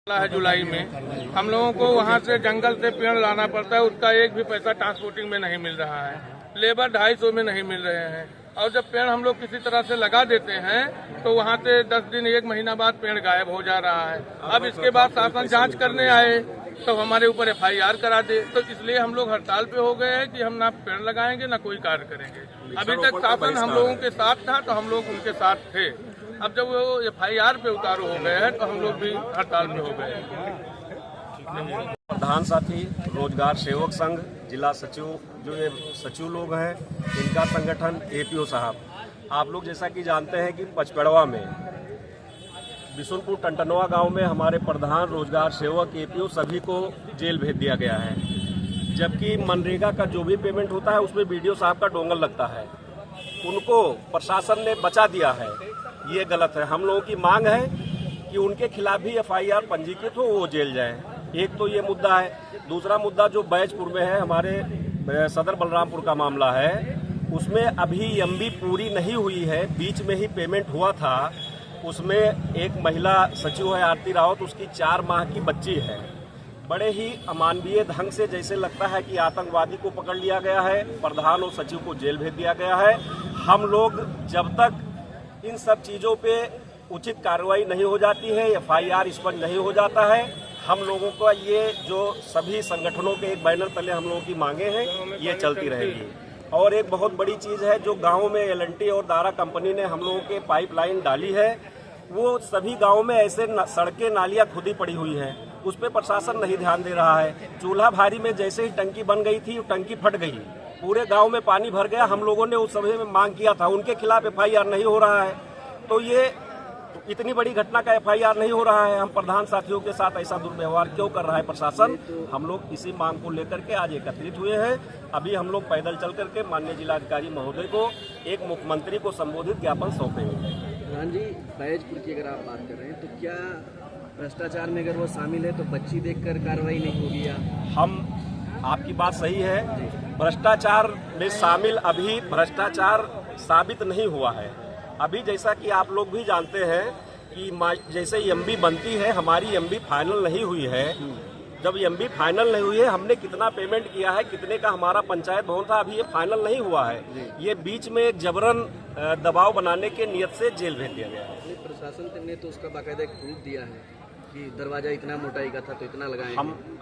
है जुलाई में हम लोगों को वहाँ से जंगल से पेड़ लाना पड़ता है। उसका एक भी पैसा ट्रांसपोर्टिंग में नहीं मिल रहा है। लेबर 250 में नहीं मिल रहे हैं। और जब पेड़ हम लोग किसी तरह से लगा देते हैं तो वहाँ से 10 दिन 1 महीना बाद पेड़ गायब हो जा रहा है। अब इसके बाद शासन जांच करने आए तो हमारे ऊपर FIR करा दे। तो इसलिए हम लोग हड़ताल पे हो गए हैं कि हम ना पेड़ लगाएंगे ना कोई कार्य करेंगे। अभी तक शासन हम लोगों के साथ था तो हम लोग उनके साथ थे। अब जब वो FIR पे उतारू हो गए हैं तो हम लोग भी हड़ताल पे हो गए हैं। प्रधान साथी रोजगार सेवक संघ जिला सचिव जो ये सचिव लोग हैं इनका संगठन APO साहब, आप लोग जैसा कि जानते हैं कि पचपेड़वा में बिशुनपुर टंटनवा गांव में हमारे प्रधान रोजगार सेवक APO सभी को जेल भेज दिया गया है। जबकि मनरेगा का जो भी पेमेंट होता है उसमें BDO साहब का डोंगल लगता है। उनको प्रशासन ने बचा दिया है, ये गलत है। हम लोगों की मांग है कि उनके खिलाफ भी FIR पंजीकृत हो, वो जेल जाए। एक तो ये मुद्दा है। दूसरा मुद्दा जो बैजपुर में है, हमारे सदर बलरामपुर का मामला है, उसमें अभी MB पूरी नहीं हुई है। बीच में ही पेमेंट हुआ था। उसमें एक महिला सचिव है आरती रावत, उसकी 4 माह की बच्ची है। बड़े ही अमानवीय ढंग से जैसे लगता है कि आतंकवादी को पकड़ लिया गया है। प्रधान और सचिव को जेल भेज दिया गया है। हम लोग जब तक इन सब चीज़ों पे उचित कार्रवाई नहीं हो जाती है, FIR स्पष्ट नहीं हो जाता है, हम लोगों का ये जो सभी संगठनों के एक बैनर तले हम लोगों की मांगे हैं, ये चलती रहेगी। और एक बहुत बड़ी चीज़ है जो गाँव में L&T और दारा कंपनी ने हम लोगों के पाइपलाइन डाली है, वो सभी गाँव में ऐसे सड़कें नालियाँ खुदी पड़ी हुई हैं, उस पर प्रशासन नहीं ध्यान दे रहा है। चूल्हा भारी में जैसे ही टंकी बन गई थी, टंकी फट गई, पूरे गांव में पानी भर गया। हम लोगों ने उस समय में मांग किया था, उनके खिलाफ FIR नहीं हो रहा है। तो ये इतनी बड़ी घटना का FIR नहीं हो रहा है। हम प्रधान साथियों के साथ ऐसा दुर्व्यवहार क्यों कर रहा है प्रशासन? हम लोग इसी मांग को लेकर के आज एकत्रित हुए हैं। अभी हम लोग पैदल चल करके माननीय जिलाधिकारी महोदय को एक मुख्यमंत्री को संबोधित ज्ञापन सौंपेंगे। प्रधान जी, बैजपुर की अगर आप बात कर रहे हैं तो क्या भ्रष्टाचार में अगर वो शामिल है तो बच्ची देखकर कार्रवाई नहीं होगी? या आपकी बात सही है, भ्रष्टाचार में शामिल अभी भ्रष्टाचार साबित नहीं हुआ है। अभी जैसा कि आप लोग भी जानते हैं कि जैसे MB बनती है, हमारी MB फाइनल नहीं हुई है। जब MB फाइनल नहीं हुई है, हमने कितना पेमेंट किया है, कितने का हमारा पंचायत भवन था, अभी ये फाइनल नहीं हुआ है। ये बीच में एक जबरन दबाव बनाने के नियत से जेल भेज दिया गया है। प्रशासन ने तो उसका बाकायदा एक प्रूफ दिया है कि दरवाजा इतना मोटाई का था तो इतना लगाएंगे।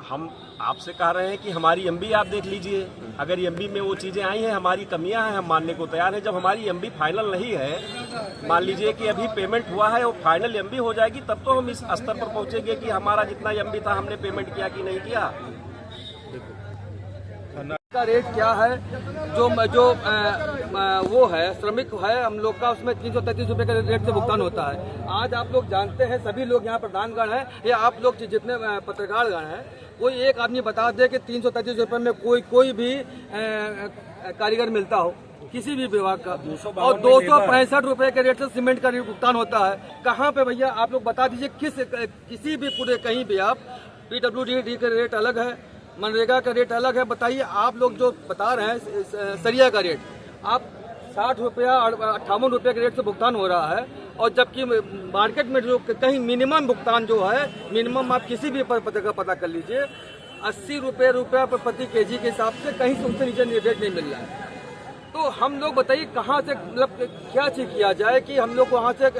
हम आपसे कह रहे हैं कि हमारी MB आप देख लीजिए। अगर MB में वो चीज़ें आई हैं, हमारी कमियां हैं, हम मानने को तैयार हैं। जब हमारी MB फाइनल नहीं है, मान लीजिए कि अभी पेमेंट हुआ है, वो फाइनल MB हो जाएगी, तब तो हम इस स्तर पर पहुंचेंगे कि हमारा जितना MB था हमने पेमेंट किया कि नहीं किया। का रेट क्या है? जो वो है श्रमिक है हम लोग का, उसमें 333 रुपये का रेट से भुगतान होता है। आज आप लोग जानते हैं, सभी लोग यहाँ प्रधानगण हैं या आप लोग जितने पत्रकारगण हैं, कोई एक आदमी बता दे कि 333 रुपये में कोई भी कारीगर मिलता हो किसी भी विभाग का, और 265 रुपये के रेट से सीमेंट का भुगतान होता है। कहाँ पे भैया आप लोग बता दीजिए, किसी भी पूरे कहीं भी आप PWD का रेट अलग है, मनरेगा का रेट अलग है। बताइए आप लोग जो बता रहे हैं सरिया का रेट, आप 60 रुपया और 58 रुपये के रेट से भुगतान हो रहा है, और जबकि मार्केट में जो कहीं मिनिमम भुगतान जो है, मिनिमम आप किसी भी पता कर लीजिए, 80 रुपया प्रति kg के हिसाब से कहीं से उससे नीचे रेट नहीं मिल रहा है। तो हम लोग बताइए कहाँ से, मतलब क्या चीज किया जाए कि हम लोग को वहाँ से,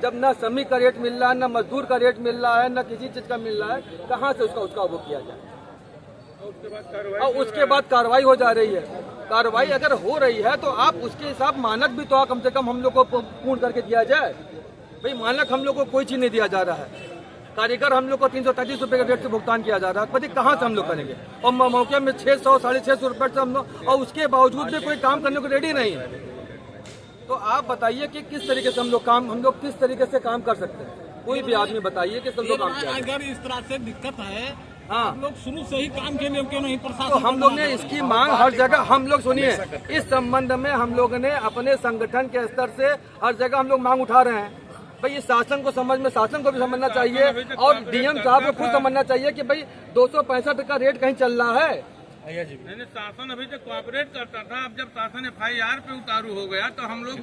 जब ना श्रमिक का रेट मिल रहा है, ना मजदूर का रेट मिल रहा है, ना किसी चीज का मिल रहा है, कहाँ से उसका वो किया जाए? और उसके बाद कार्रवाई हो जा रही है। कार्रवाई अगर हो रही है तो आप उसके हिसाब मानक भी तो कम से कम हम लोग को पूर्ण करके दिया जाए। भाई मानक हम लोग को कोई चीज नहीं दिया जा रहा है। कारीगर हम लोग को 333 रुपये के रेट से भुगतान किया जा रहा है। पता कहाँ से हम लोग करेंगे? और मौके में 600 650 रुपये से हम लोग, और उसके बावजूद भी कोई काम करने को रेडी नहीं है। तो आप बताइए कि किस तरीके से हम लोग किस तरीके से काम कर सकते हैं? कोई भी आदमी बताइए कि सब लोग काम करें। अगर इस तरह से दिक्कत है, हाँ, हम लोग शुरू से ही काम के लिए क्यों नहीं प्रशासन? तो हम लोग ने इसकी मांग हर जगह, हम लोग सुनिए, इस संबंध में हम लोग ने अपने संगठन के स्तर से हर जगह हम लोग मांग उठा रहे हैं। भाई इस शासन को शासन को भी समझना चाहिए, और DM साहब को खुद समझना चाहिए कि भाई 265 का रेट कहीं चल रहा है। शासन अभी तक कोऑपरेट करता था। अब जब शासन FIR पे उतारू हो गया तो हम लोग